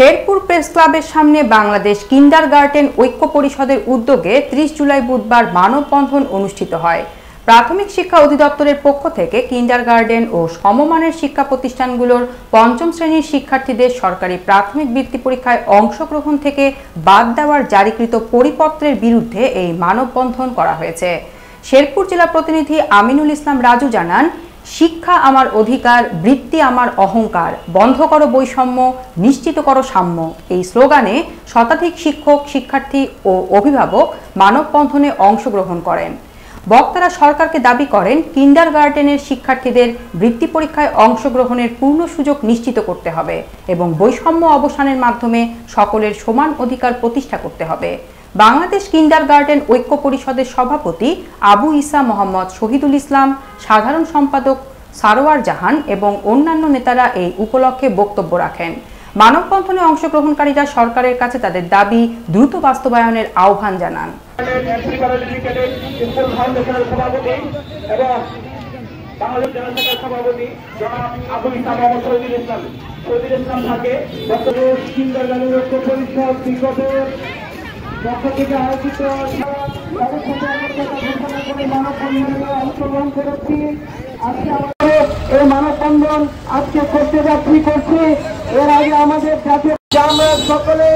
Sherpur press ক্লাবের সামনে Bangladesh kindergarten ঐক্য পরিষদের উদ্যোগে 30 জুলাই বুধবার মানববন্ধন অনুষ্ঠিত হয়। প্রাথমিক শিক্ষা অধিদপ্তরের পক্ষ থেকে কিন্ডারগার্টেন ও সমমানের শিক্ষা প্রতিষ্ঠানগুলোর পঞ্চম শ্রেণীর শিক্ষার্থীদের সরকারি প্রাথমিক বৃত্তি পরীক্ষায় অংশগ্রহণ থেকে বাদ দেওয়ার জারিকৃত পরিপত্রের বিরুদ্ধে এই মানববন্ধন করা হয়েছে। শেরপুর জেলা প্রতিনিধি আমিনুল ইসলাম রাজু জানান, শিক্ষা আমার অধিকার, বৃত্তি আমার অহংকার, বন্ধ করো বৈষম্য, নিশ্চিত করো সাম্য এই স্লোগানে শতাধিক শিক্ষক, শিক্ষার্থী ও অভিভাবক মানববন্ধনে অংশগ্রহণ করেন। বক্তারা সরকারকে দাবি করেন, কিন্ডারগার্টেনের শিক্ষার্থীদের বৃত্তি পরীক্ষায় অংশগ্রহণের পূর্ণ সুযোগ নিশ্চিত করতে হবে এবং বৈষম্য অবসানের মাধ্যমে সকলের সমান অধিকার প্রতিষ্ঠা করতে হবে। বাংলাদেশ কিন্ডারগার্টেন ঐক্য পরিষদের সভাপতি আবু ইসা মোহাম্মদ শহীদুল ইসলাম, সাধারণ সম্পাদক সারোয়ার জাহান এবং অন্যান্য নেতারা এই উপলক্ষে বক্তব্য রাখেন। মানববন্ধনে অংশগ্রহণকারীরা সরকারের কাছে তাদের দাবি দ্রুত বাস্তবায়নের আহ্বান জানান। পক্ষ থেকে আয়োজিত অংশগ্রহণ করেছি। আজকে আমাদের এই মানববন্ধন আজকে করতে করছি। এর আগে আমাদের জাতীয় আমরা সকলে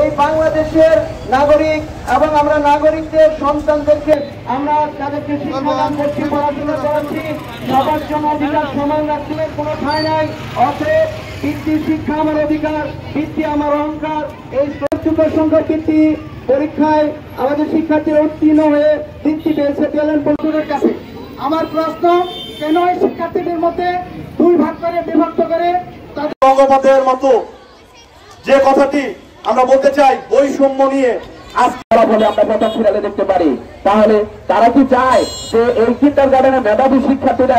এই বাংলাদেশের নাগরিক এবং আমরা নাগরিকদের সন্তানদেরকে আমরা তাদেরকে শিক্ষাদান করছি, পড়াশোনা করাচ্ছি। সবার জন্য অধিকার সমান রাখতে কোনো ঠাঁই নাই। অতএব বৃত্তি শিক্ষা আমার অধিকার, বৃত্তি আমার অহংকার। এই সংখ্যা বৃত্তি পরীক্ষায় আমাদের শিক্ষার্থীরা উত্তীর্ণ হয়ে বৃত্তি পেয়েছে পেলেন বন্ধুদের কাছে। আমার প্রশ্ন, কেন এই শিক্ষার্থীদের মধ্যে দুই ভাগ করে বিভক্ত করে বঙ্গবন্ধুর মতো যে কথাটি আমরা বলতে চাই, বৈষম্য নিয়ে আমরা কথা ফিরালে দেখতে পারি, তাহলে তারা কি চায় যে এই কিন্ডারগার্টেনের মেধাবী শিক্ষার্থীরা